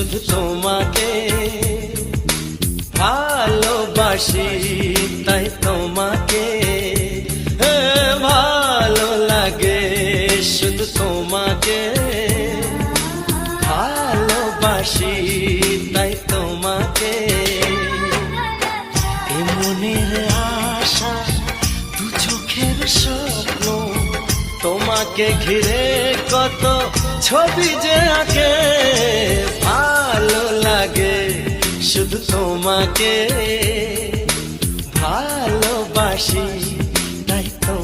শুধু তোমাকে ভালোবাসি, তাই তোমাকে ভালো লাগে, শুধু তোমাকে ভালোবাসি, তাই তোমাকে। এ মনের আশা, দু চোখের স্বপ্ন, তোমাকে ঘিরে কত ছবি যে আঁকে, ভালো লাগে, শুধু তোমাকে ভালোবাসি, তাই তো